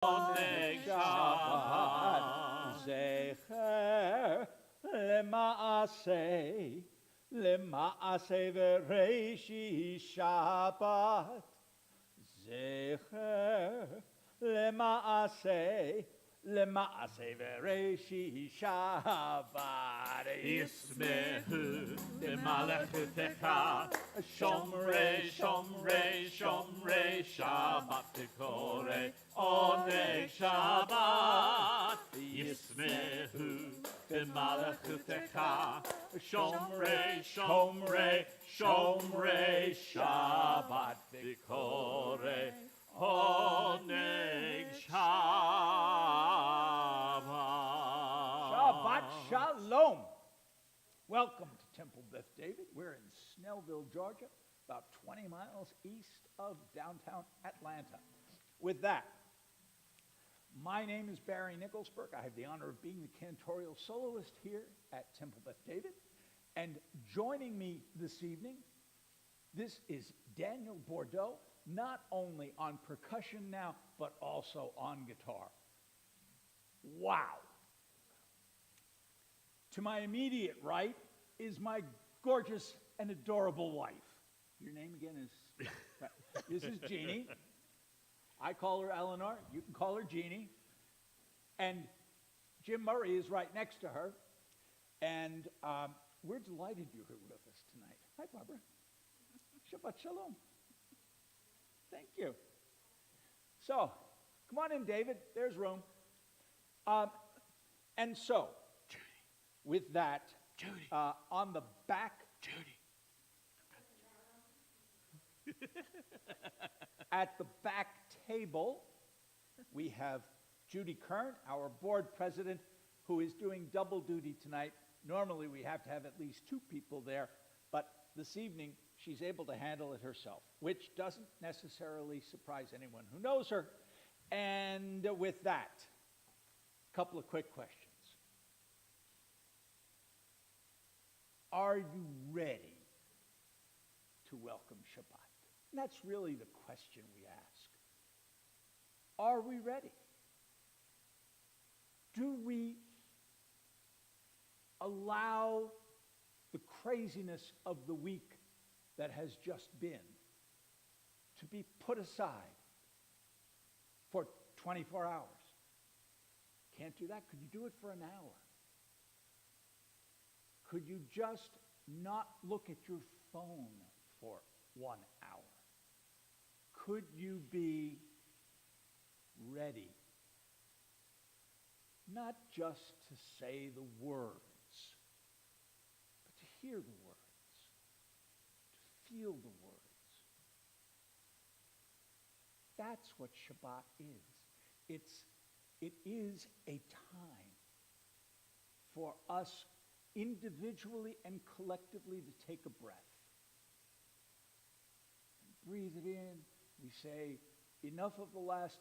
Oneg Shabbat Zecher Lemaaseh Vereishi Shabbat Zecher Lemaaseh Vereishi Shabbat Yismehu B'malachutecha Shomrei Shabbat Tikore Oneg Shabbat Yismehu B'malachutecha Shomrei Shabbat Tikore Oneg Shabbat Shalom. Welcome to Temple Beth David. We're in Snellville, Georgia, about 20 miles east of downtown Atlanta. With that, my name is Barry Nicholsberg. I have the honor of being the cantorial soloist here at Temple Beth David. And joining me this evening, this is Daniel Bordeaux, not only on percussion now, but also on guitar. Wow. To my immediate right is my gorgeous and adorable wife. Your name again is? This is Jeannie. I call her Eleanor. You can call her Jeannie. And Jim Murray is right next to her. And we're delighted you're here with us tonight. Hi, Barbara. Shabbat Shalom. Thank you. So, come on in, David. There's room. And so, with that, on the back, at the back table, we have Judy Kern, our board president, who is doing double duty tonight. Normally, we have to have at least two people there, but this evening, she's able to handle it herself, which doesn't necessarily surprise anyone who knows her. And with that, a couple of quick questions. Are you ready to welcome Shabbat? And that's really the question we ask. Are we ready? Do we allow the craziness of the week that has just been to be put aside for 24 hours? Can't do that. Could you do it for an hour? Could you just not look at your phone for 1 hour? Could you be ready? Not just to say the words, but to hear the words, to feel the words. That's what Shabbat is. It is a time for us individually and collectively to take a breath. Breathe it in. We say, enough of the last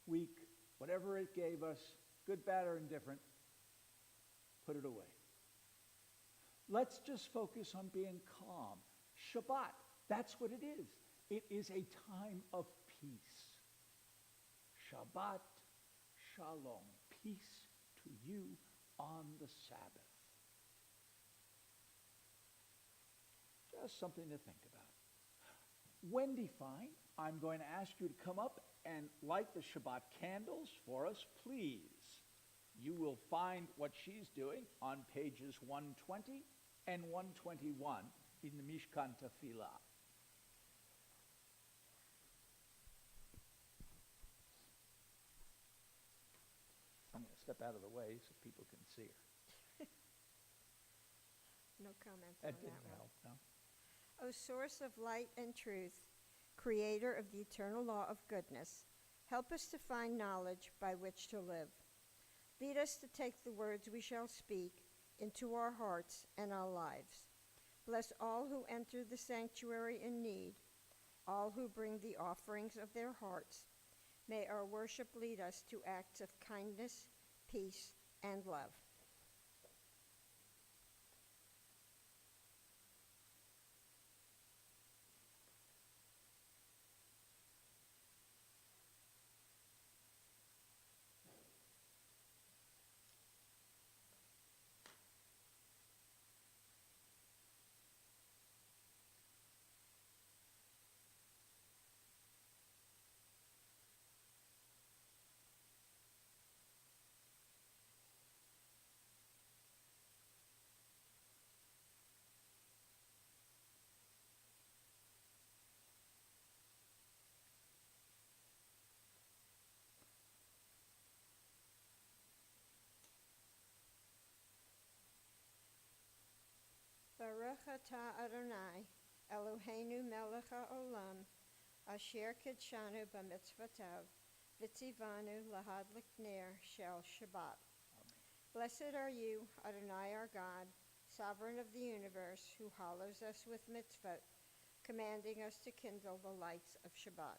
week, whatever it gave us, good, bad, or indifferent, put it away. Let's just focus on being calm. Shabbat, that's what it is. It is a time of peace. Shabbat Shalom, peace to you on the Sabbath. Just something to think about. Wendy Fine, I'm going to ask you to come up and light the Shabbat candles for us, please. You will find what she's doing on pages 120 and 121 in the Mishkan Tefillah. I'm going to step out of the way so people can see her. No comments That on didn't that one. help, no? O source of light and truth, creator of the eternal law of goodness, help us to find knowledge by which to live. Lead us to take the words we shall speak into our hearts and our lives. Bless all who enter the sanctuary in need, all who bring the offerings of their hearts. May our worship lead us to acts of kindness, peace, and love. Baruch atah Adonai, Eloheinu melech haolam, asher kidshanu b'mitzvotav, v'tzivanu lahadlik ner shel Shabbat. Blessed are you, Adonai our God, sovereign of the universe, who hallows us with mitzvot, commanding us to kindle the lights of Shabbat.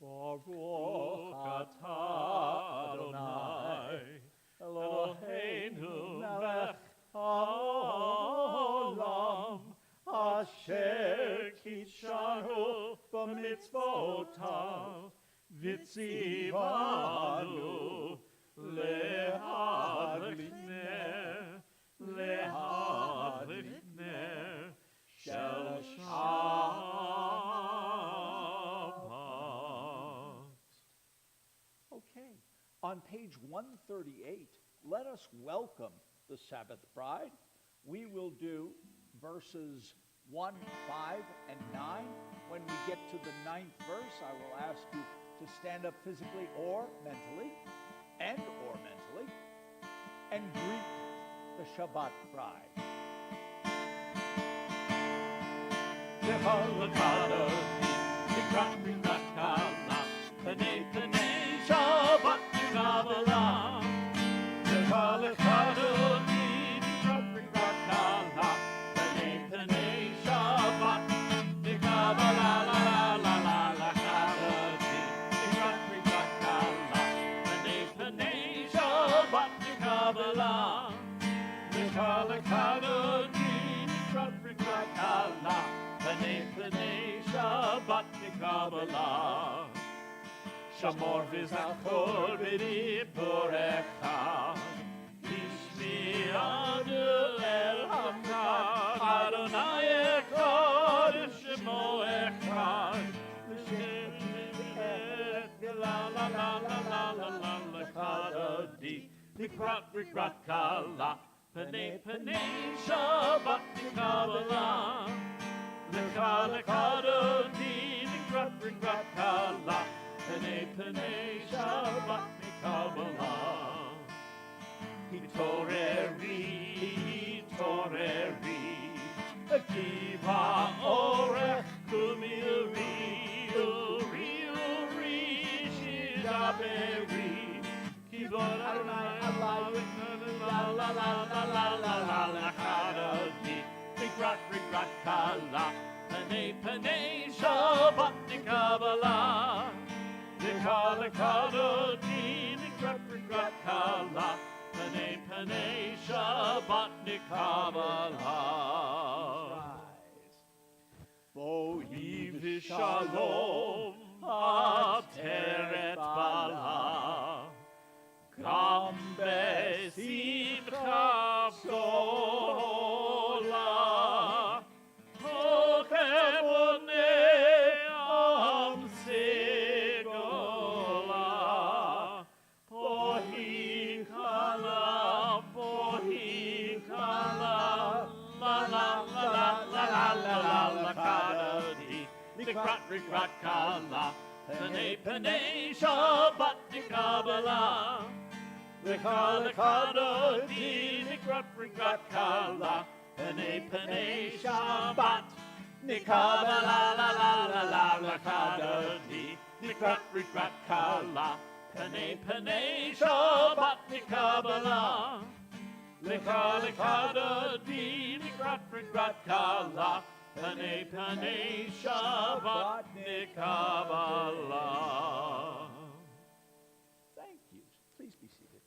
Baruch atah Adonai, Eloheinu melech haolam, asher kidshanu b'mitzvotav, v'tzivanu lehadlik ner shel Shabbat. Okay, on page 138, let us welcome the Sabbath bride. We will do verses 1, 5, and 9. When we get to the 9th verse, I will ask you to stand up physically or mentally, and greet the Shabbat bride. Shamor v'zachor b'diborecha, Yishmi'anu el hamkach, Adonai echad v'shemo echad, V'shem la la la la la la la l'echad adi, Likrat v'krat kala, P'nei Shabbat v'kabbalah, L'echad adi, Likrat v'krat kala, P'nei Shabbat Kabbalah. Hitoreri, Akiva orech kumiri, uri, shidaberi, Kibor Adonai Allah, la la la la la la la la chadadi, Rigrat kala, P'nei Shabbat Kabbalah. L'chadodi, l'grat kala, P'nei Shabbat Kabbalah. Bo'yi v'shalom, ateret bala, Gam besimcha v'gola, Hochem bonei am Rigrat kala, P'nei Shabbat Kabbalah. L'chadodi, Rigrat kala, P'nei Shabbat Kabbalah. La la la la l'chadodi, Rigrat kala, P'nei Shabbat Kabbalah. L'chadodi, Rigrat kala, P'nei Shabbat Kabbalah. Thank you. Please be seated.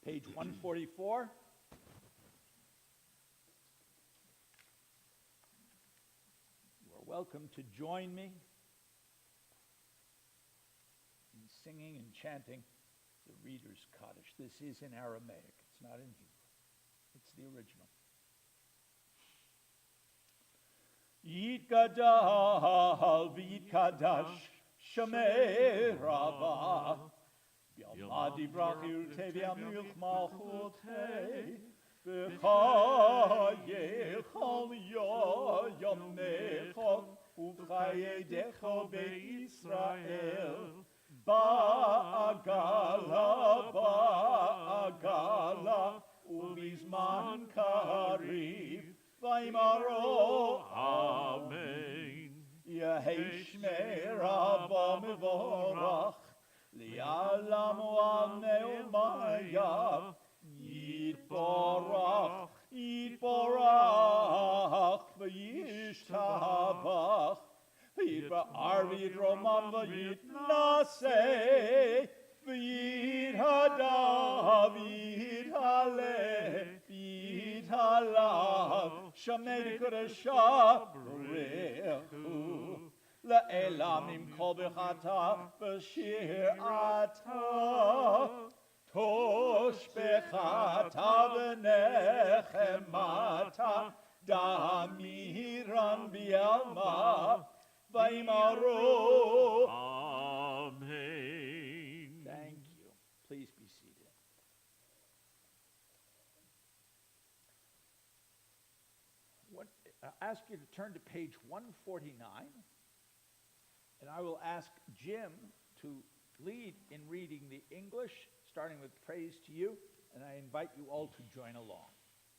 Page 144. You are welcome to join me in singing and chanting the Reader's Kaddish. This is in Aramaic. It's not in Hebrew. It's the original. Yitgadal v'yitkadash Shemei Rabbah Yamad Ibrahim Teviam Milch Malchutei V'chayechol Yamecho Uvchayedecho Be'Yisrael Ba'agala, ba'agala, ubizman kariv, vaimaro, Amen. Yehi shmei rabba mevorach, li'alam u'amneumaya, yitborach, yitborach, v'yishtabach, v'yitba'ar v'yitromam v'yitnaseh, v'yithadav, v'yithaleh, v'yithalav, shamnei kodashah, v'rechu, la'elam kol b'chata, v'shir ata, tosh b'chata v'nechemata, damiran b'yalma, v'imaro. Amen. Thank you. Please be seated. I ask you to turn to page 149, and I will ask Jim to lead in reading the English, starting with Praise to You, and I invite you all to join along.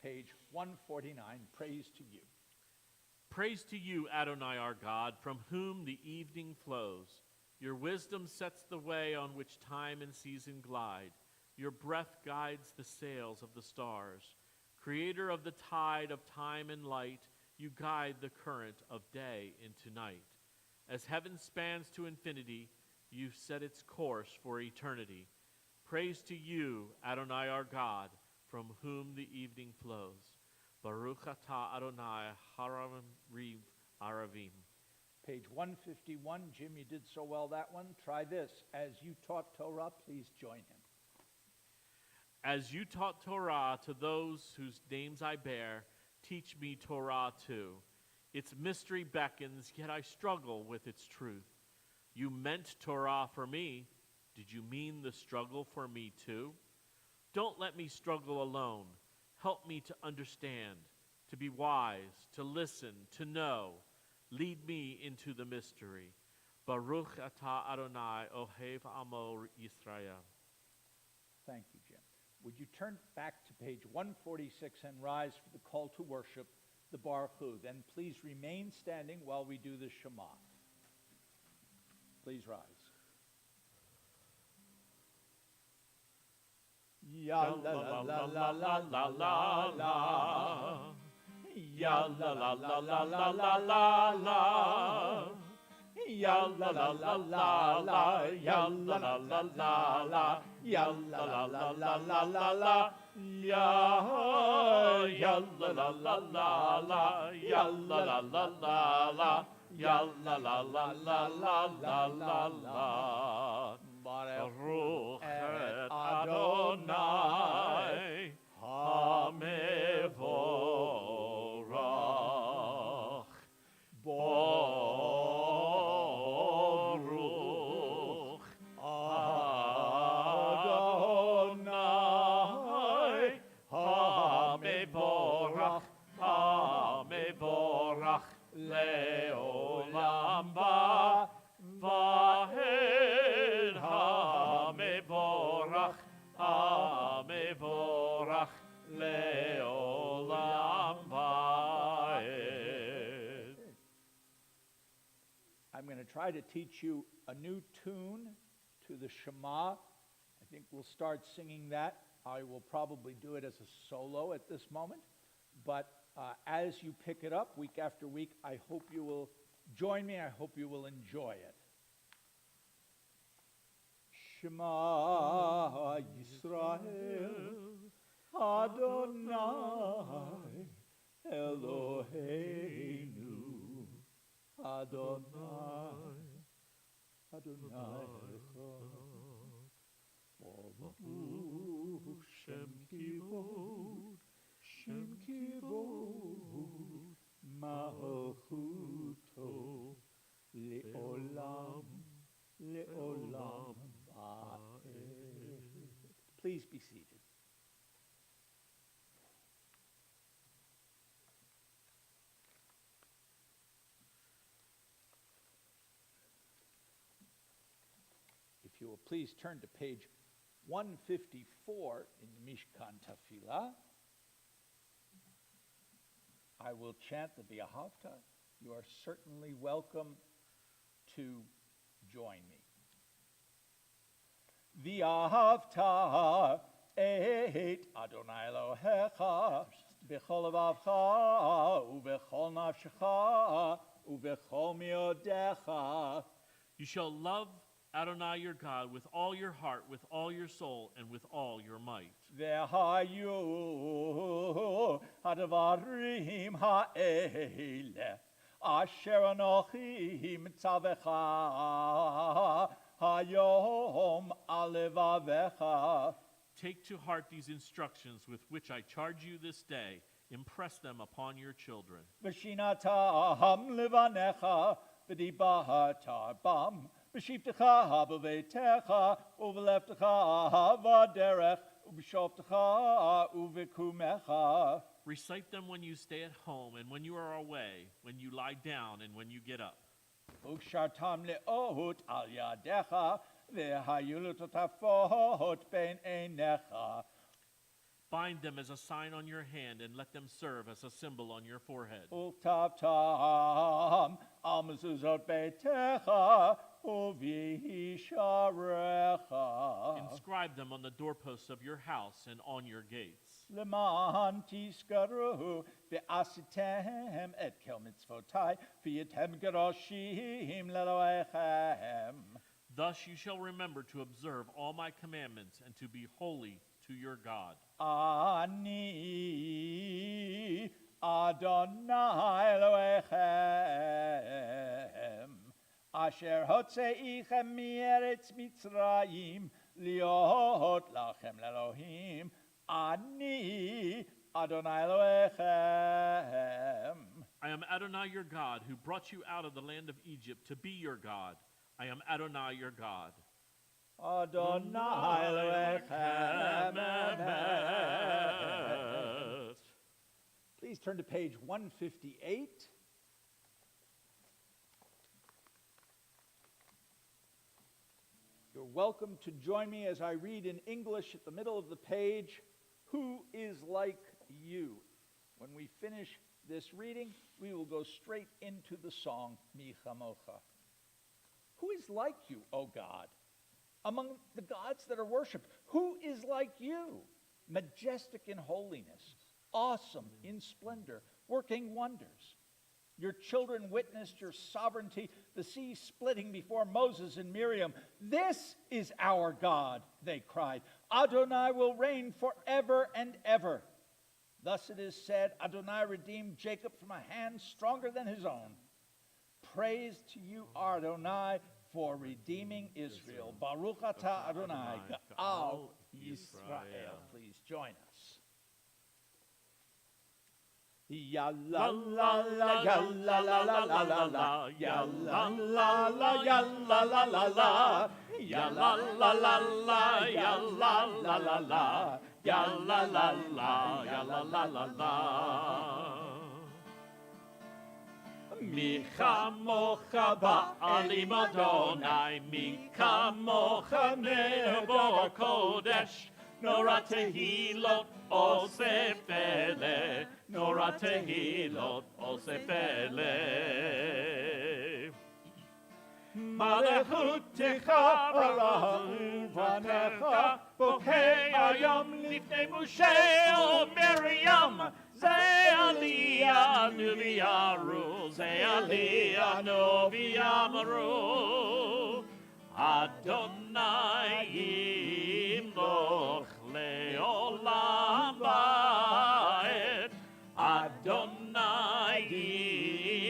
Page 149, Praise to You. Praise to you, Adonai our God, from whom the evening flows. Your wisdom sets the way on which time and season glide. Your breath guides the sails of the stars. Creator of the tide of time and light, you guide the current of day into night. As heaven spans to infinity, you set its course for eternity. Praise to you, Adonai our God, from whom the evening flows. Baruch atah Adonai haram riv aravim. Page 151, Jim, you did so well that one. Try this. As you taught Torah, please join him. As you taught Torah to those whose names I bear, teach me Torah too. Its mystery beckons, yet I struggle with its truth. You meant Torah for me. Did you mean the struggle for me too? Don't let me struggle alone. Help me to understand, to be wise, to listen, to know. Lead me into the mystery. Baruch atah Adonai ohev amo Yisrael. Thank you, Jim. Would you turn back to page 146 and rise for the call to worship, the Baruch Hu. Then please remain standing while we do the Shema. Please rise. Ya la la la la la la la la. Ya la la la la la la la la. Ya la la la la la. Ya la la la la la. Ya la la la la la la la. Ya la la la la la. Ya la la la la la. Ya la la la la la la la. Baruch et Adonai HaMevorach. Baruch Adonai HaMevorach. HaMevorach le'olam va'ed HaMevorach. HaMevorach le'olam va'ed. I'm going to try to teach you a new tune to the Shema. I think we'll start singing that. I will probably do it as a solo at this moment. But as you pick it up week after week, I hope you will join me. I hope you will enjoy it. Shema Yisrael, Adonai Eloheinu, Adonai, Adonai Echad, Baruch Shem Kivod, Shem Kivod, Malchuto, Le'olam, Le'olam. Please be seated. If you you will please turn to page 154 in the Mishkan Tefillah, I will chant the V'ahavta. You are certainly welcome to join me. V'ahavta et Adonai Elohecha b'chol levavcha u'b'chol nafshecha u'b'chol miodecha. You shall love Adonai your God with all your heart, with all your soul, and with all your might. V'hayu hadvarim ha'ele asher anochi mitzavecha hayom alevavecha. Take to heart these instructions with which I charge you this day. Impress them upon your children. V'shinatam levanecha v'dibata bam v'shivtecha b'veitecha u'v'leftecha v'derech u'b'shoftecha u'v'kumecha. Recite them when you stay at home and when you are away, when you lie down and when you get up. U'kshartam le'ot al yadecha v'hayu l'totafot ben einecha. Bind them as a sign on your hand and let them serve as a symbol on your forehead. U'ktavtam al mezuzot beitecha u'v'hisharecha. Inscribe them on the doorposts of your house and on your gates. Leman tiskaru ve'asitem et kel mitzvotai v'yetem geroshim leloechem. Thus you shall remember to observe all my commandments and to be holy to your God. Ani Adonai Elohechem asher hotzeichem mieretz Mitzrayim liot lachem leElohim. Ani Adonai Elohechem. I am Adonai your God, who brought you out of the land of Egypt to be your God. I am Adonai your God. Adonai Elohechem. Please turn to page 158. You're welcome to join me as I read in English at the middle of the page, Who is like you? When we finish this reading, we will go straight into the song, Mi Chamocha. Who is like you, O God? Among the gods that are worshipped, who is like you? Majestic in holiness, awesome in splendor, working wonders. Your children witnessed your sovereignty, the sea splitting before Moses and Miriam. This is our God, they cried. Adonai will reign forever and ever. Thus it is said, Adonai redeemed Jacob from a hand stronger than his own. Praise to you, Adonai, for redeeming Israel. Baruch atah Adonai, Ga'al Yisrael. Please join us. Ya la la la, ya la la la la la la, ya la la la, ya la la la la, ya la la la la, ya la la la la, ya la la la, ya la la la la. Mi chamocha ba'alim Adonai, mi kamocha nebo kodesh, nora tehilot osefele, nora tehilot osefele. Malechutecha barahuvanecha, bokei hayom lifnei Moshe u'Miriam, ze aliyah nu v'yaru, ze aliyah nu v'yamaru. Adonai yimloch le'olam va'ed, Adonai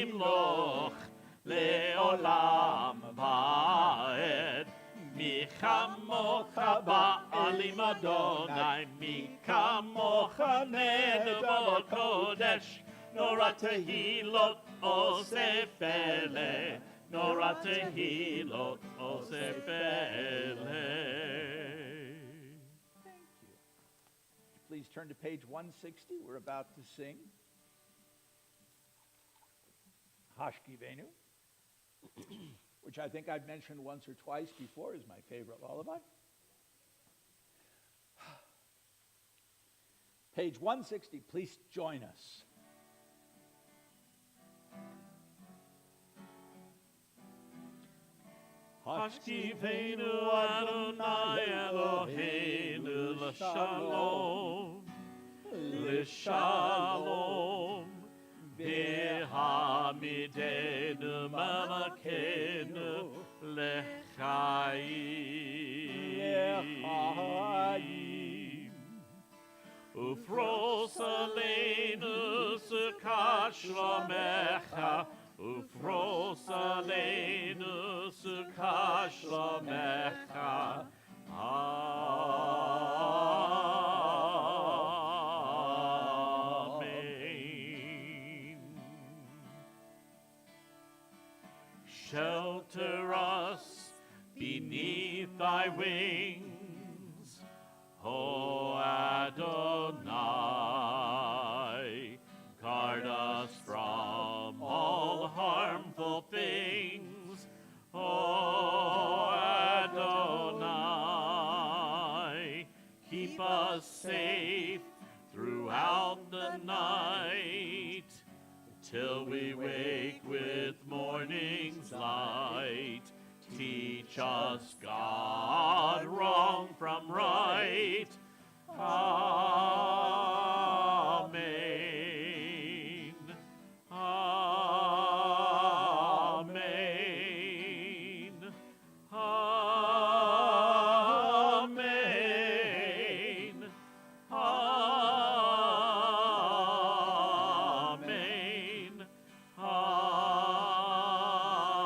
yimloch le'olam va'ed. Mi chamocha ba'alim Adonai, mi kamocha nebo kodesh, nora tehilot osefele, nora tehilot osefele. Thank you. Please turn to page 160. We're about to sing Hashkivenu. which I think I've mentioned once or twice before is my favorite lullaby. Page 160, please join us. Hashkivenu Adonai Eloheinu l'shalom, l'shalom, b'hamidenu malakenu l'chaim. Ufros aleinu sukkah shlomecha, Ufros aleinu sukkah shlomecha. Amen. Shelter us beneath thy wings, O Adonai. Guard us from all harmful things, O Adonai. Keep us safe throughout the night, till we wake with morning's light. Teach us, God, wrong from right. Amen. Amen. Amen. Amen.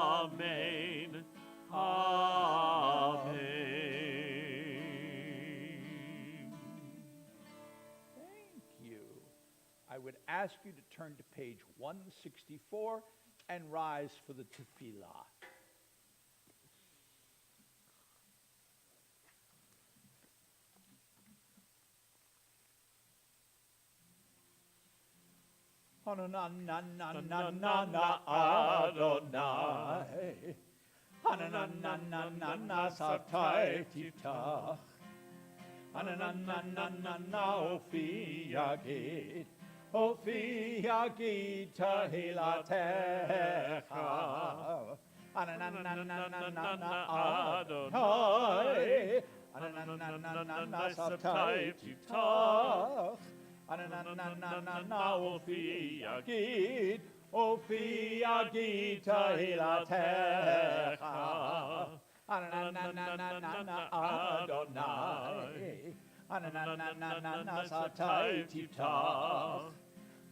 Amen. Amen. Thank you. I would ask you to turn to page 164 and rise for the tefillah. Hanananananana Adonai, Hananananana Satai Tiftach, Hananananana Ofi Yagid, Ofi Yagid Tahilatecha, Hananananana Adonai, Hananananana Satai Tiftach, Ananananana Ofi Yagid, Ofi Yagid Tahilatecha, Ananananana Adonai, Ananananana Satai Tiftach,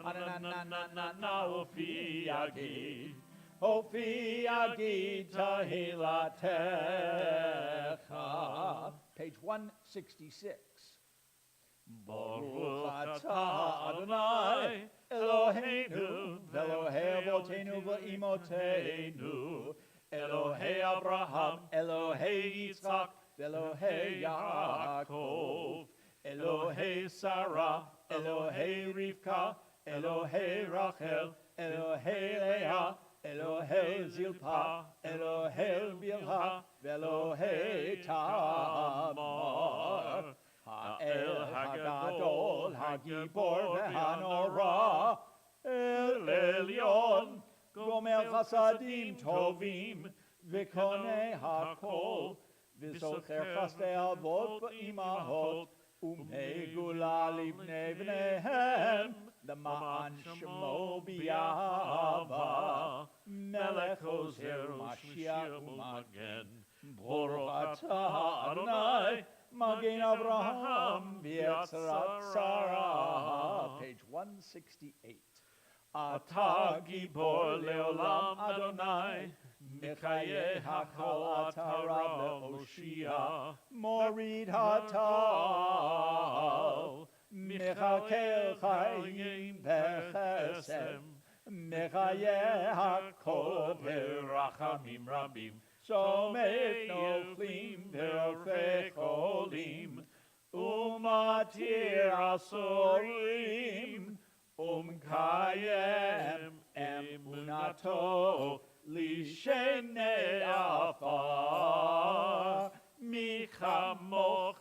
Ananananana Ofi Yagid, Ofi Yagid Tahilatecha. Page 166. Baruch atah Adonai Eloheinu Velohei Avotenu ve'imotenu Elohei Abraham Elohei Yitzchak Velohei Yaakov Elohei Sarah Elohei Rivka Elohei Rachel Elohei Leah Elohei Zilpah Elohei Bilhah Velohei Tamar El Hagadol, Hagibor, Vehanora, El Elyon, Gomer Chasadim Tovim, V'konei Hakol, V'socher Chasdei Avot V'imahot, U'megula Livnei Bneihem, L'ma'an Shemo B'yahava, Melech Ozer Mashiach U'magen, Baruch atah Adonai, Magen Abraham, V'yetzerat Sarah. Page 168. Atah Gibor Leolam Adonai, Mechayeh Hakol Atah Rab Le'oshia, Morid Hatal, Mechakel Chayim Bechesem, Mechayeh Hakol Berachamim Rabim, Somech Noflim Verofech Olim, Umatir Asorim, Umkayem Emunato, לשני עפר, מי כמוך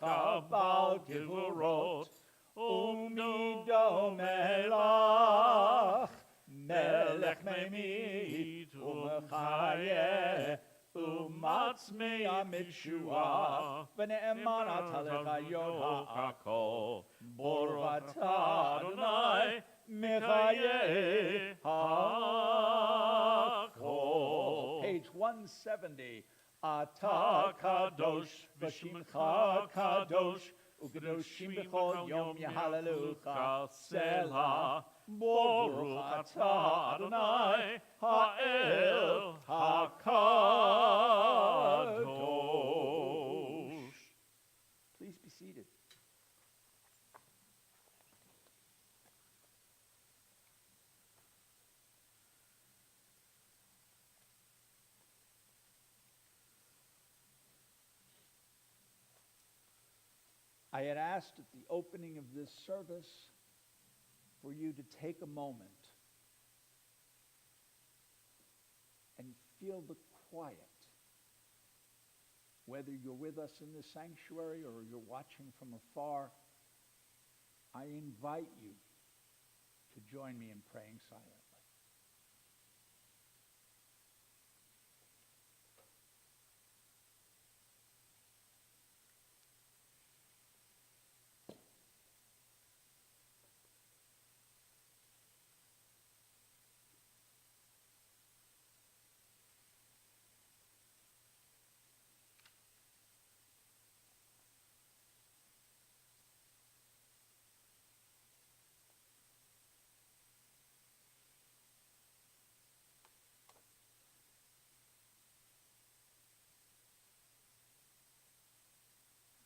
בעל גבורות, ומי דומה לך, מלך ממית ומחיה, ומצמיע מתשועה, ונאמן אתה לך יום הכל, ברוך אתה אדוני מחיי הכל. Page 170. אתה קדוש ושמך קדוש, וקדושים בכל יום יהללוך סלה. ברוך אתה אדוני האל הקדוש. Please be seated. I had asked at the opening of this service for you to take a moment and feel the quiet. Whether you're with us in the sanctuary or you're watching from afar, I invite you to join me in praying silently.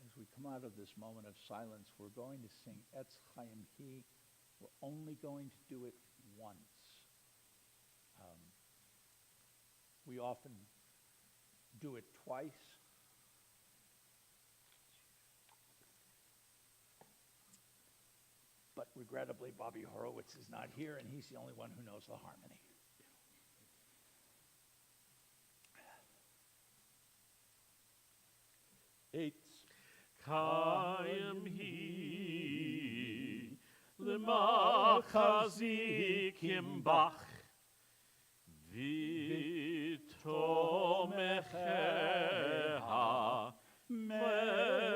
As we come out of this moment of silence, we're going to sing Etz Chaim Hi. We're only going to do it once. We often do it twice. But regrettably, Bobby Horowitz is not here, and he's the only one who knows the harmony. Eitz Chaim Hi L'machazikim bach V'tomecheha Meushar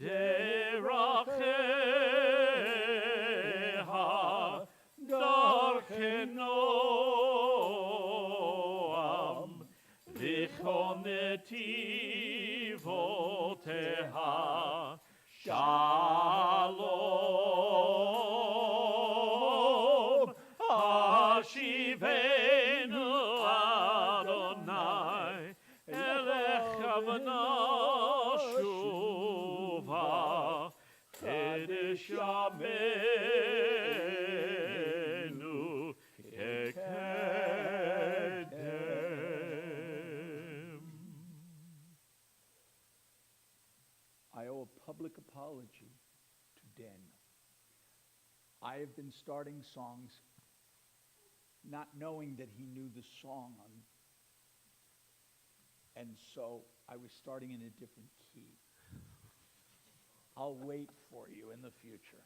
Deracheha Darkenoam V'chonetivoteha Shalom Hashivenu Adonai Elecha v'nashuva Kedesh Yameinu Kekedem. I owe a public apology to Daniel. I have been starting songs not knowing that he knew the song, and so I was starting in a different key. I'll wait for you in the future.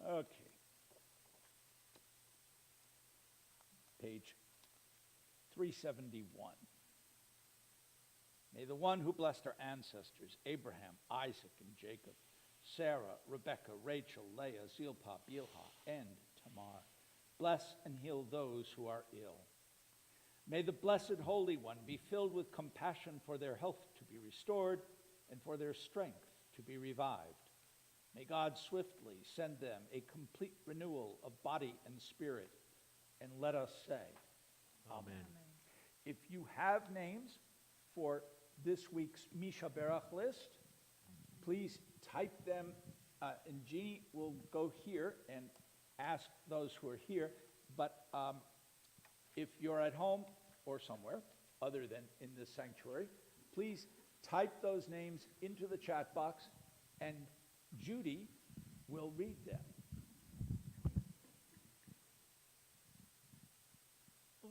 Okay. Page 371. May the one who blessed our ancestors, Abraham, Isaac, and Jacob, Sarah, Rebekah, Rachel, Leah, Zilpah, Bilhah, and Tamar, bless and heal those who are ill. May the blessed Holy One be filled with compassion for their health to be restored and for their strength to be revived. May God swiftly send them a complete renewal of body and spirit, and let us say, Amen. if you have names for this week's Misha Berach list, please type them, and Jeannie will go here and ask those who are here. But if you're at home or somewhere other than in this sanctuary, please type those names into the chat box, and Judy will read them.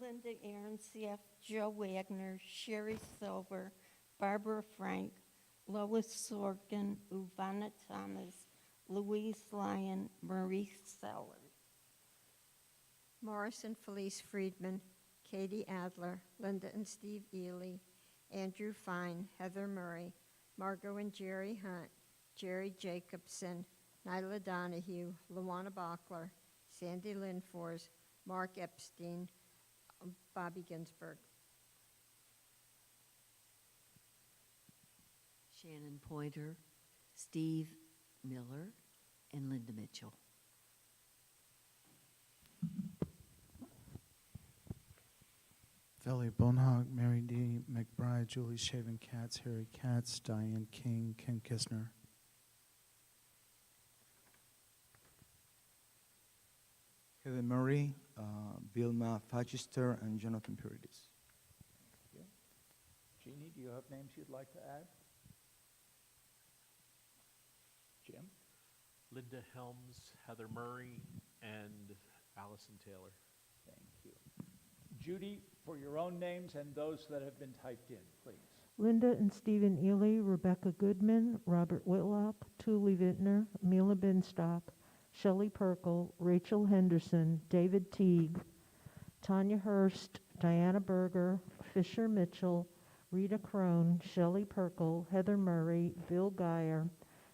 Linda Aaron, CF, Joe Wagner, Sherry Silver, Barbara Frank, Lois Sorkin, Uvana Thomas, Louise Lyon, Marie Sellers. Morris and Felice Friedman, Katie Adler, Linda and Steve Ely, Andrew Fine, Heather Murray, Margot and Jerry Hunt, Jerry Jacobson, Nyla Donahue, Luana Bachler, Sandy Linfors, Mark Epstein, Bobby Ginsburg. Shannon Pointer, Steve Miller, and Linda Mitchell. Valley Bonhog, Mary D. McBride, Julie Shaven Katz, Harry Katz, Diane King, Ken Kistner. Heather Murray, Vilma Fagister, and Jonathan Paredes. Thank you. Jeannie, do you have names you'd like to add? Jim? Linda Helms, Heather Murray, and Allison Taylor. Thank you. Judy, for your own names and those that have been typed in, please. Linda and Stephen Ely, Rebecca Goodman, Robert Whitlock, Thule Vintner, Mila Binstock, Shelley Perkle, Rachel Henderson, David Teague, Tanya Hurst, Diana Berger, Fisher Mitchell, Rita Crone, Shelley Perkle, Heather Murray, Bill Geyer,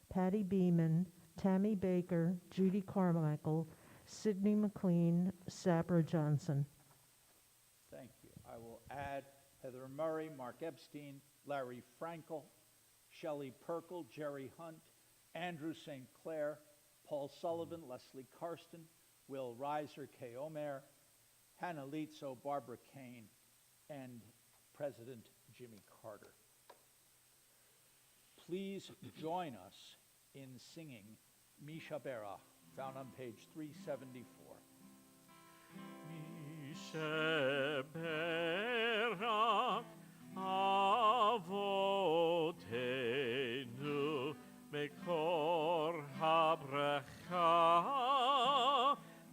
Patty Beeman, Tammy Baker, Judy Carmichael, Sidney McLean, Sabra Johnson. Thank you. I will add Heather Murray, Mark Epstein, Larry Frankel, Shelley Perkle, Jerry Hunt, Andrew St. Clair, Paul Sullivan, Leslie Karsten, Will Reiser, Kay Omer, Hannah Lietzo, Barbara Kane, and President Jimmy Carter. Please join us in singing Misha Berach, found on page 374. Sheberach avotenu mekor habracha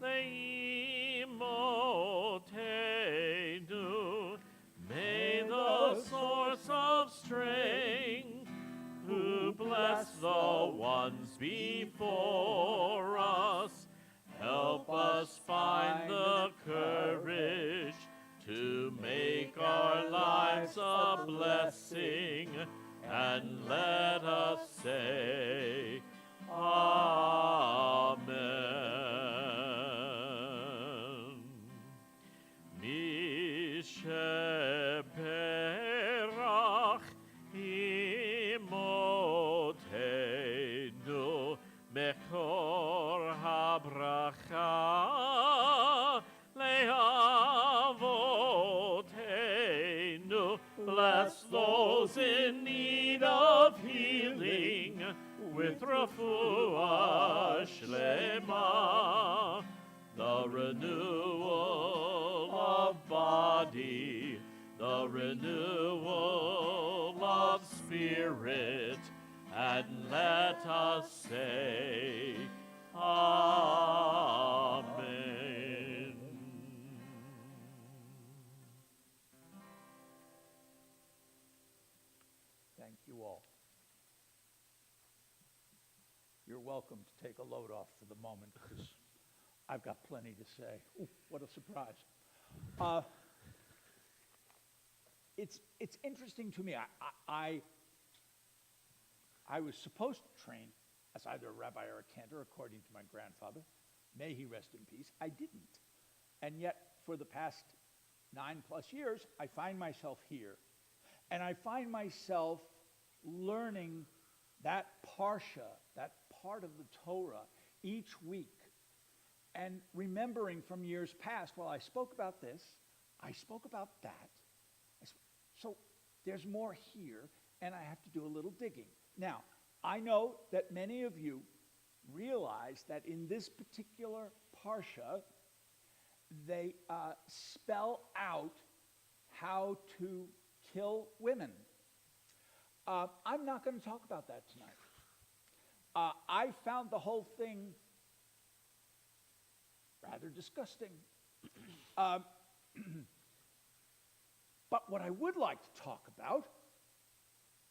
leimotenu. May the source of strength, who bless the ones before us, help us find the courage to make our lives a blessing, and let us say, Amen. Misheberach imotenu mechor habracha lehavotenu. Bless those in need of healing with refuah shlema, the renewal of body, the renewal of spirit, and let us say, Amen. Thank you all. You're welcome to take a load off for the moment, because I've got plenty to say. Ooh, what a surprise. It's interesting to me. I was supposed to train as either a rabbi or a cantor, according to my grandfather. May he rest in peace. I didn't. And yet, for the past 9+ years, I find myself here. And I find myself learning that parsha, that part of the Torah, each week. And remembering from years past, well, I spoke about this, I spoke about that. So there's more here, and I have to do a little digging. Now, I know that many of you realize that in this particular parsha, they spell out how to kill women. I'm not going to talk about that tonight. I found the whole thing rather disgusting. But what I would like to talk about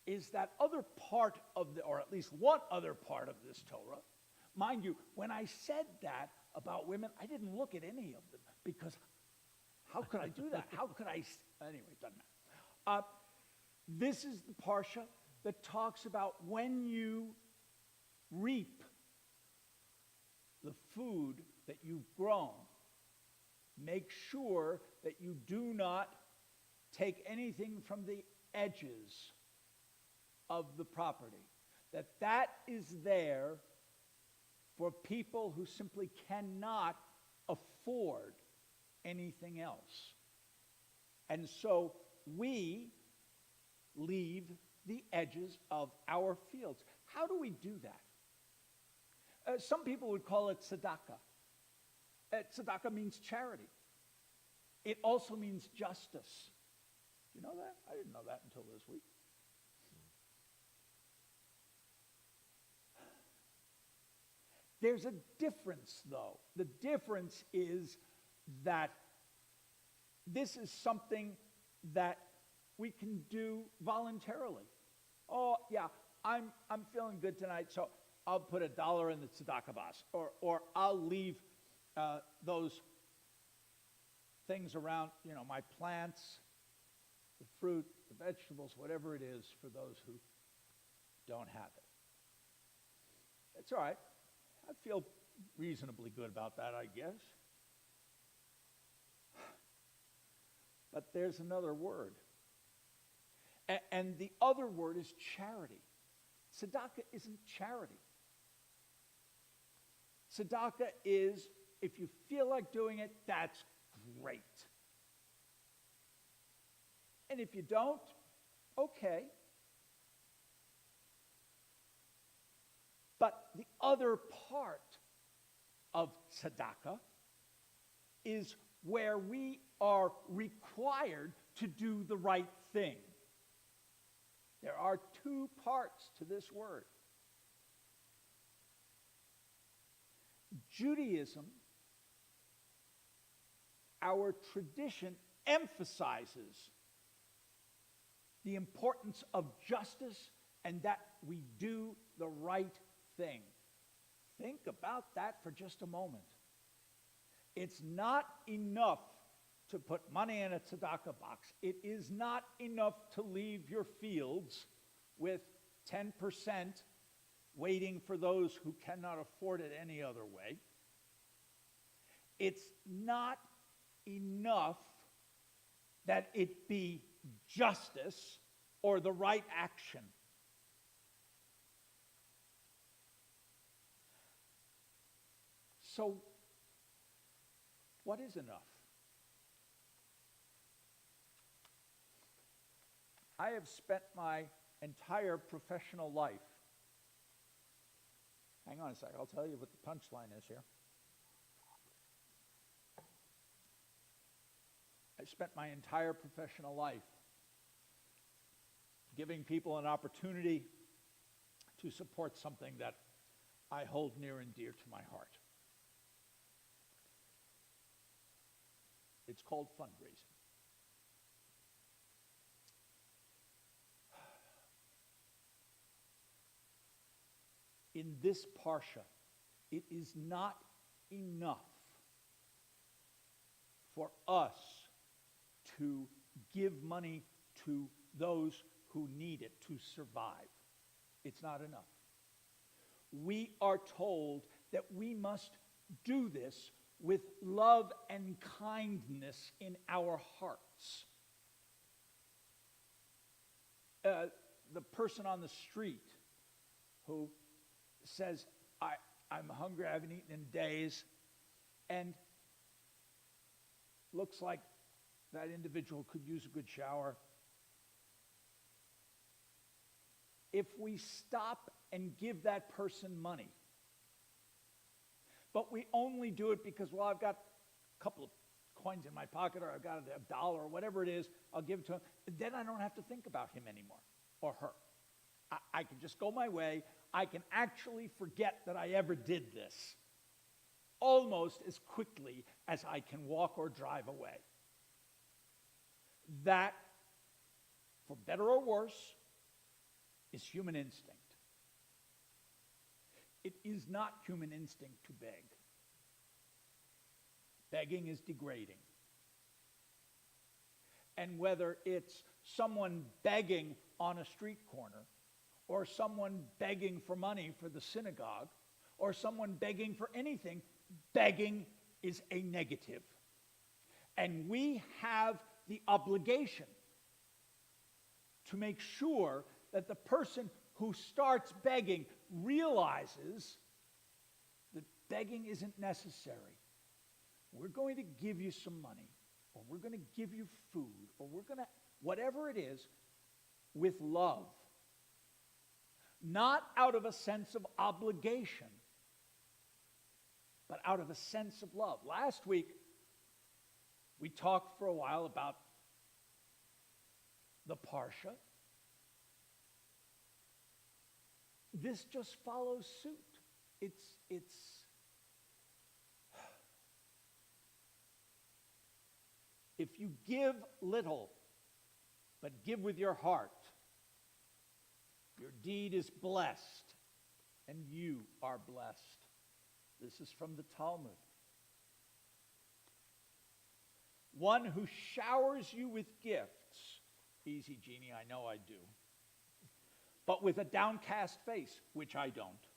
is that other part of or at least one other part of this Torah. Mind you, when I said that about women, I didn't look at any of them, because how could I do that? How could I? Anyway, it doesn't matter. This is the parsha that talks about when you reap the food that you've grown, make sure that you do not take anything from the edges of the property, that is there for people who simply cannot afford anything else. And so we leave the edges of our fields. How do we do that? Some people would call it tzedakah. Tzedakah means charity. It also means justice. Do you know that? I didn't know that until this week. There's a difference, though. The difference is that this is something that we can do voluntarily. Oh, yeah, I'm feeling good tonight, so I'll put $1 in the tzedakah box, or I'll leave those things around, my plants, the fruit, the vegetables, whatever it is, for those who don't have it. It's all right. I feel reasonably good about that, I guess. But there's another word. And the other word is charity. Tzedakah isn't charity. Tzedakah is, if you feel like doing it, that's great. And if you don't, okay. But the other part of tzedakah is where we are required to do the right thing. There are two parts to this word. Judaism, our tradition, emphasizes the importance of justice and that we do the right thing. Think about that for just a moment. It's not enough to put money in a tzedakah box. It is not enough to leave your fields with 10% waiting for those who cannot afford it any other way. It's not enough that it be justice or the right action. So, what is enough? I have spent my entire professional life. Hang on a second, I'll tell you what the punchline is here. I spent my entire professional life giving people an opportunity to support something that I hold near and dear to my heart. It's called fundraising. In this parsha, it is not enough for us to give money to those who need it to survive. It's not enough. We are told that we must do this with love and kindness in our hearts. The person on the street who says, I'm hungry, I haven't eaten in days, and looks like that individual could use a good shower. If we stop and give that person money, but we only do it because, well, I've got a couple of coins in my pocket, or I've got $1, or whatever it is, I'll give it to him, then I don't have to think about him anymore, or her. I can just go my way. I can actually forget that I ever did this almost as quickly as I can walk or drive away. That, for better or worse, is human instinct. It is not human instinct to beg. Begging is degrading. And whether it's someone begging on a street corner, or someone begging for money for the synagogue, or someone begging for anything, begging is a negative. And we have the obligation to make sure that the person who starts begging realizes that begging isn't necessary. We're going to give you some money, or we're going to give you food, or we're going to, whatever it is, with love. Not out of a sense of obligation, but out of a sense of love. Last week, we talked for a while about the Parsha. This just follows suit. It's if you give little, but give with your heart, your deed is blessed, and you are blessed. This is from the Talmud. One who showers you with gifts, easy, Jeannie, I know I do, but with a downcast face, which I don't,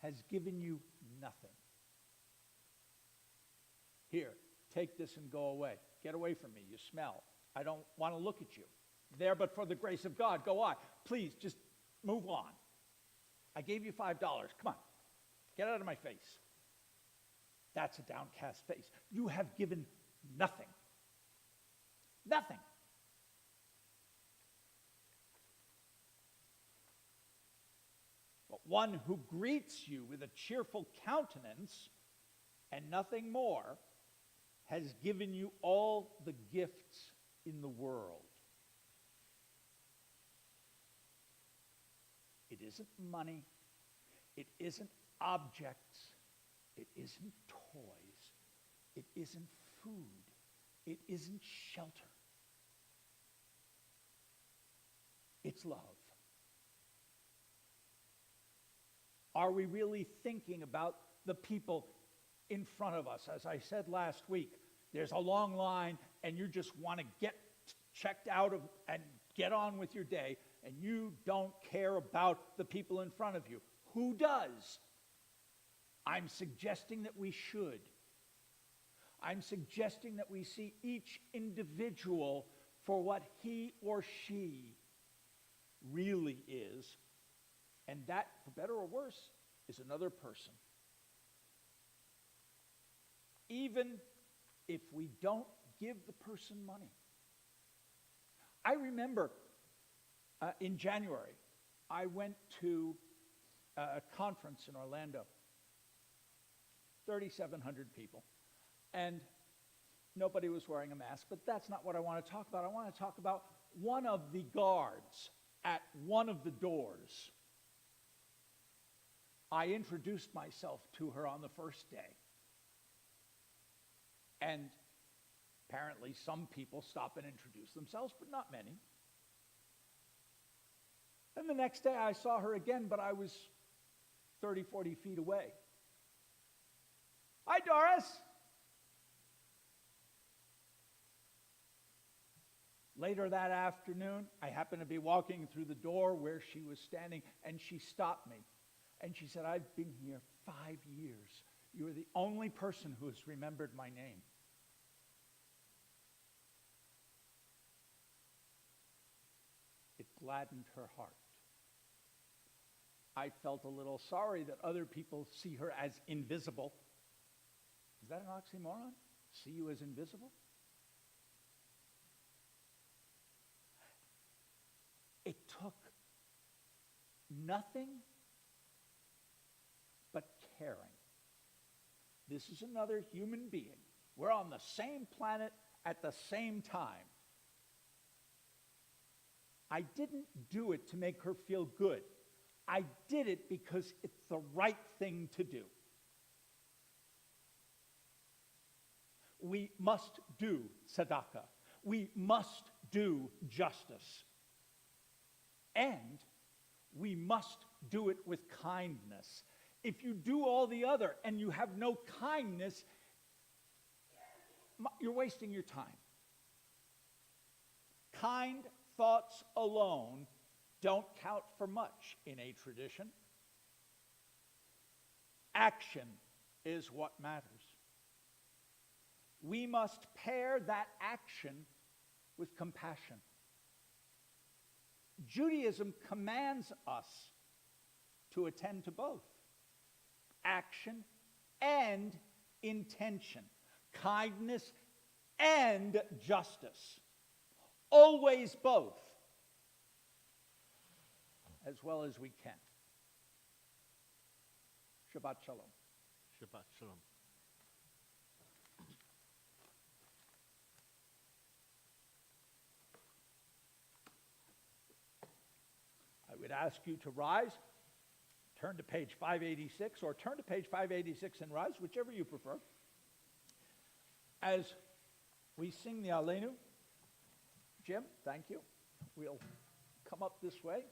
has given you nothing. Here, take this and go away. Get away from me. You smell. I don't want to look at you. There, but for the grace of God, go on. Please, just move on. I gave you $5. Come on. Get out of my face. That's a downcast face. You have given nothing. Nothing. But one who greets you with a cheerful countenance and nothing more has given you all the gifts in the world. It isn't money. It isn't objects. It isn't toys. It isn't food. It isn't shelter. It's love. Are we really thinking about the people in front of us? As I said last week, there's a long line and you just want to get checked out of and get on with your day, and you don't care about the people in front of you. Who does? I'm suggesting that we should. I'm suggesting that we see each individual for what he or she really is, and that, for better or worse, is another person. Even if we don't give the person money. I remember in January, I went to a conference in Orlando, 3,700 people, and nobody was wearing a mask, but that's not what I want to talk about. I want to talk about one of the guards at one of the doors. I introduced myself to her on the first day, and apparently some people stop and introduce themselves, but not many. Then the next day I saw her again, but I was 30, 40 feet away. Hi, Doris. Later that afternoon, I happened to be walking through the door where she was standing, and she stopped me. And she said, I've been here 5 years. You are the only person who has remembered my name. It gladdened her heart. I felt a little sorry that other people see her as invisible. Is that an oxymoron? See you as invisible? It took nothing but caring. This is another human being. We're on the same planet at the same time. I didn't do it to make her feel good. I did it because it's the right thing to do. We must do tzedakah. We must do justice. And we must do it with kindness. If you do all the other and you have no kindness, you're wasting your time. Kind thoughts alone don't count for much in a tradition. Action is what matters. We must pair that action with compassion. Judaism commands us to attend to both action and intention, kindness and justice. Always both, as well as we can. Shabbat Shalom. Shabbat Shalom. I would ask you to rise, turn to page 586, or turn to page 586 and rise, whichever you prefer. As we sing the Aleinu, Jim, thank you. We'll come up this way.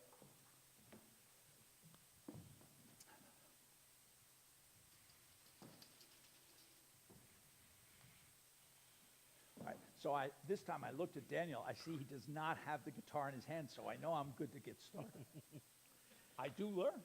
All right, so this time I looked at Daniel. I see he does not have the guitar in his hand, so I know I'm good to get started. I do learn.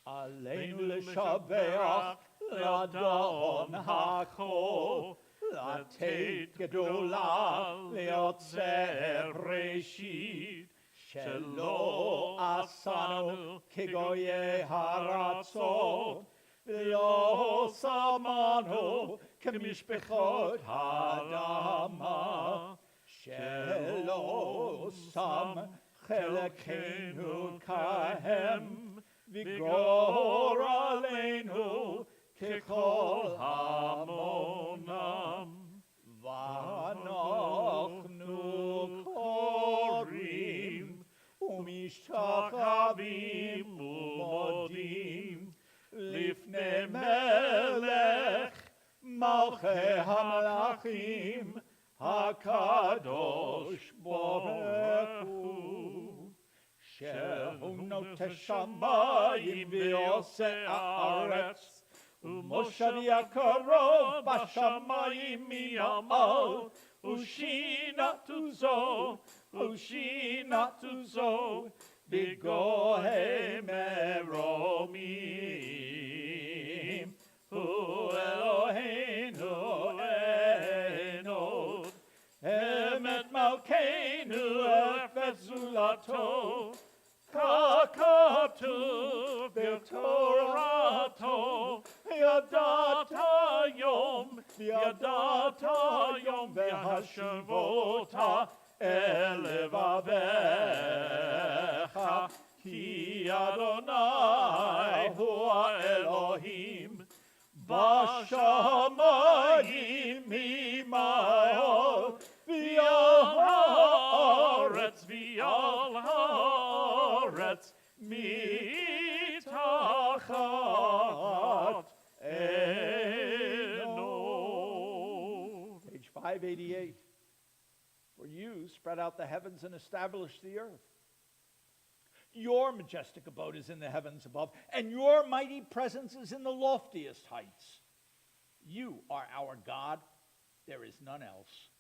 Aleinu l'shabeach l'adon ha'kol לתת גדולה ליוצר ראשית שלא עשנו כגויי הארצות ולא שמנו כמשפחות האדמה שלא שם חלקנו כהם וגור עלינו ככל המונם ואנחנו קוראים ומשתחווים ומודים לפני מלך מלכי המלכים הקדוש ברוך הוא שהוא נוטה שמיים ועושה הארץ ומושב יקרו בשמיים מיעמל ושינתו זו בגוהי מרומים הוא אלוהינו אין עוד אמת מלכנו אפס זולתו ככתוב בתורתו ידעת יום והשבות אל לבביך כי אדוני הוא האלוהים בשמיים ממעל ועל הארץ מתחת עינו. Page 588. For you spread out the heavens and established the earth. Your majestic abode is in the heavens above, and your mighty presence is in the loftiest heights. You are our God, there is none else.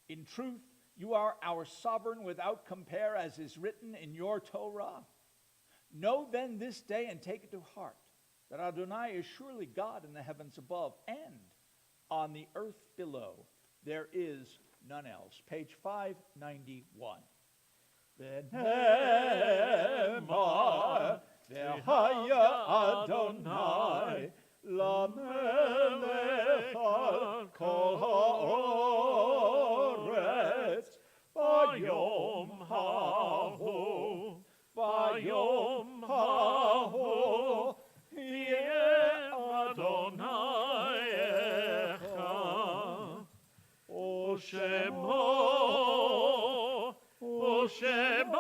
In truth, you are our sovereign without compare, as is written in your Torah. Know then this day and take it to heart, that Adonai is surely God in the heavens above, and on the earth below there is none else. Page 591. ונאמר והיה אדוני למלך על כל הארץ ביום ההוא יהיה אדוני אחד ושמו Shemo,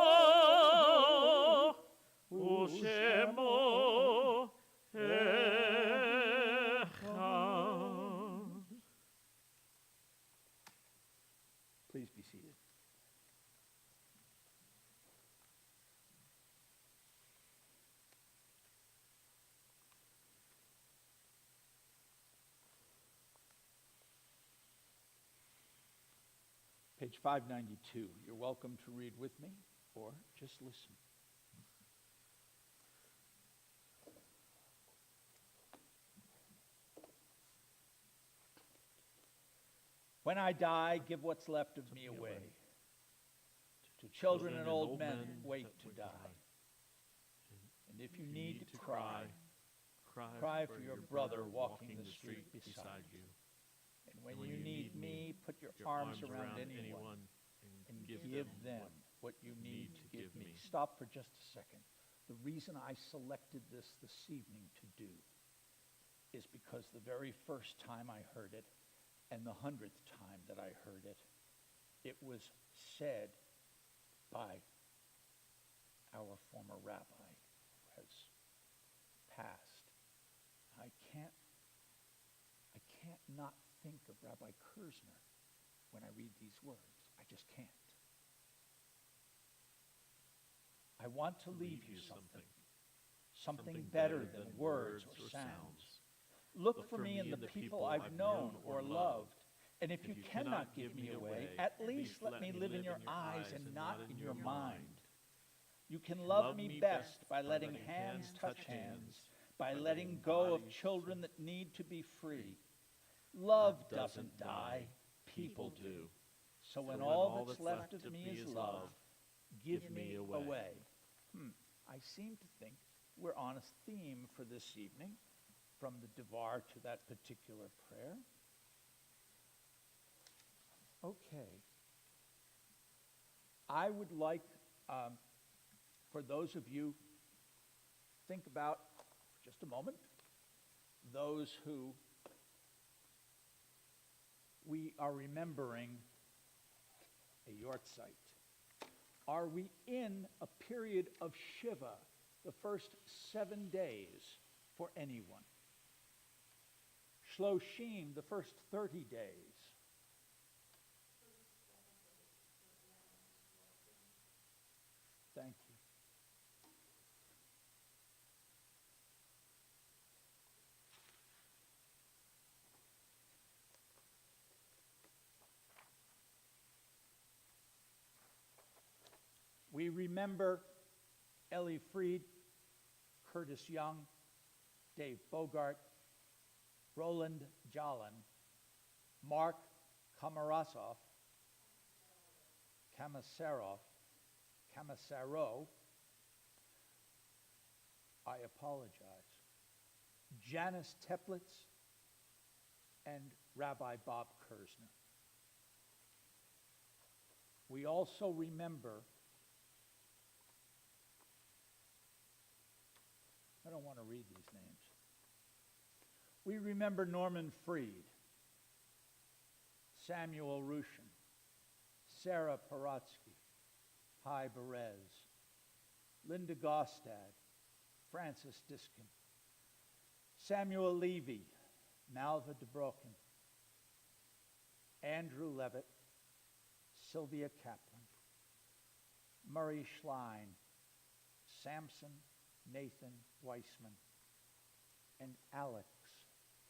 O Shemo Echad. Please be seated. Page 592. You're welcome to read with me or just listen. When I die, give what's left of me away. To children and old men, wait to die. And if you need to cry, cry for your brother walking the street beside you. And when you need me, put your arms around anyone and give them what you need to give me. Stop for just a second. The reason I selected this evening to do is because the very first time I heard it, and the 100th time that I heard it, it was said by our former rabbi who has passed. I can't not think of Rabbi Kersner when I read these words. I just can't. I want to leave you something better than words or sounds. Look for me in the people I've known or loved. And if you cannot give me away, at least let me live in your eyes and not in your mind. You can love me best by letting hands touch hands, by letting go of children that need to be free. Love doesn't die, people do. So when all that's left of me is love, give me away. I seem to think we're on a theme for this evening, from the Devar to that particular prayer. Okay. I would like, for those of you, think about, for just a moment, those who we are remembering a Yortzeit. Are we in a period of Shiva, the first 7 days, for anyone? Shloshim, the first 30 days. Thank you. We remember Ellie Freed, Curtis Young, Dave Bogart, Roland Jalan, Mark Kamarasov, Kamasaro, I apologize, Janice Teplitz, and Rabbi Bob Kersner. We also remember, I don't want to read these names. We remember Norman Freed, Samuel Rushin, Sarah Paratsky, Pi Berez, Linda Gostad, Francis Diskin, Samuel Levy, Malva DeBroken, Andrew Levitt, Sylvia Kaplan, Murray Schlein, Samson Nathan Weissman, and Alex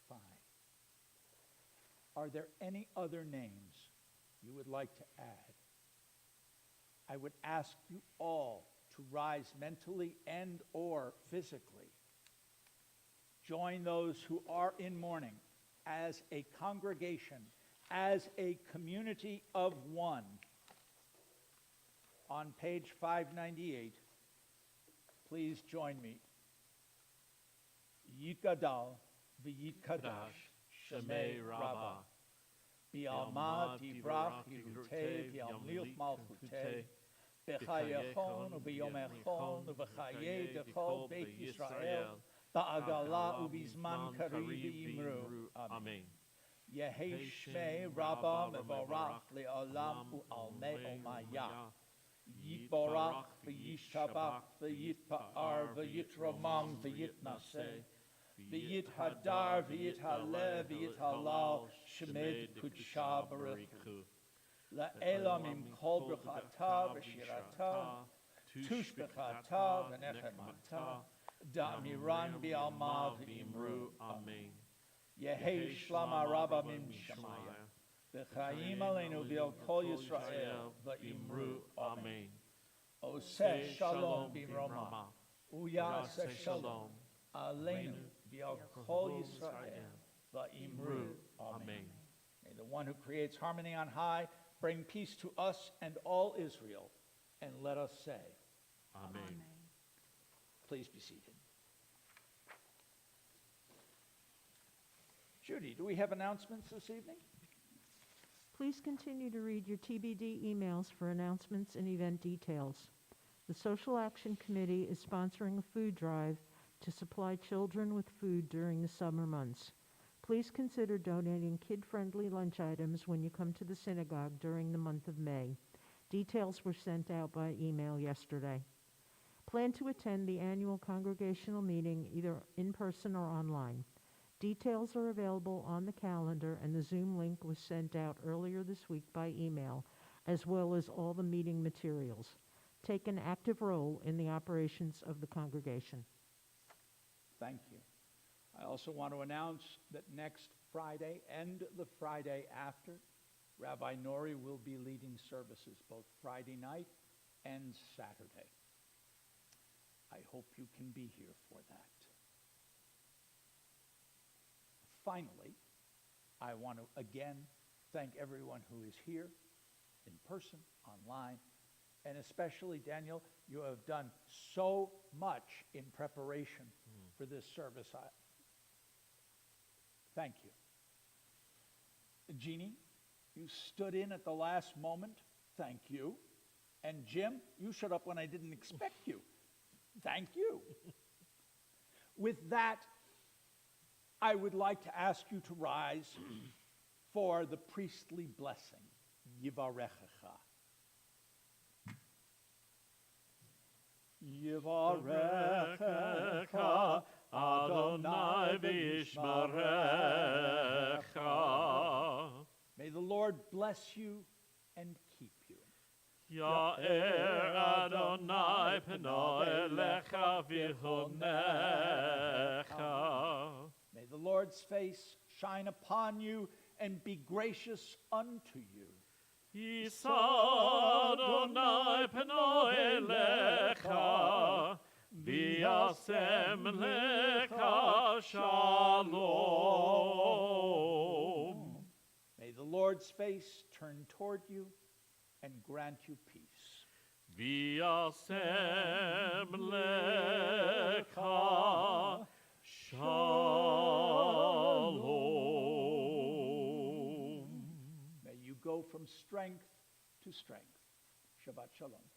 Fine. Are there any other names you would like to add? I would ask you all to rise mentally and or physically. Join those who are in mourning as a congregation, as a community of one. On page 598, please join me. Yitgadal v'yitkadash Shemei Rabbah. Bi'alma divrach yehutei v'yamlich malchutei. B'chayechon u'b'yomechon u'b'chayei dechol Beit Yisrael. Ba'agala u'bizman kariv imru. Amen. Yehi Shmei Rabbah mevorach le'olam u'almei omaya. Yitbarach, v'yishtabach, v'yitpa'ar, v'yitromam, v'yitnaseh, v'yithadar, v'yithaleh, v'yithalal, shemed kudsha baruchu. La'elam im kol brachata, v'shirata, tushbechata, v'nechemata, da'miran bi'alma v'imru, Amen. Yehi shlama rabba mim shamaya. V'chaim aleinu bil kol Yisrael v'imru amen. Oseh shalom b'mroma. Uyaseh shalom aleinu bil kol Yisrael v'imru amen. May the one who creates harmony on high bring peace to us and all Israel. And let us say, Amen. please be seated. Judy, do we have announcements this evening? Please continue to read your TBD emails for announcements and event details. The Social Action Committee is sponsoring a food drive to supply children with food during the summer months. Please consider donating kid-friendly lunch items when you come to the synagogue during the month of May. Details were sent out by email yesterday. Plan to attend the annual congregational meeting either in person or online. Details are available on the calendar, and the Zoom link was sent out earlier this week by email, as well as all the meeting materials. Take an active role in the operations of the congregation. Thank you. I also want to announce that next Friday and the Friday after, Rabbi Nori will be leading services both Friday night and Saturday. I hope you can be here for that. Finally, I want to again thank everyone who is here in person, online, and especially Daniel, you have done so much in preparation for this service. Thank you. Jeannie, you stood in at the last moment. Thank you. And Jim, you showed up when I didn't expect you. Thank you. With that, I would like to ask you to rise for the priestly blessing. Yivarechecha. Yivarechecha Adonai v'yishmarecha. May the Lord bless you and keep you. Ya'er Adonai peno elecha v'chonecha. May the Lord's face shine upon you and be gracious unto you. Yisa Adonai peno elecha v'yasem lecha shalom. May the Lord's face turn toward you and grant you peace. V'yasem lecha shalom. May you go from strength to strength. Shabbat shalom.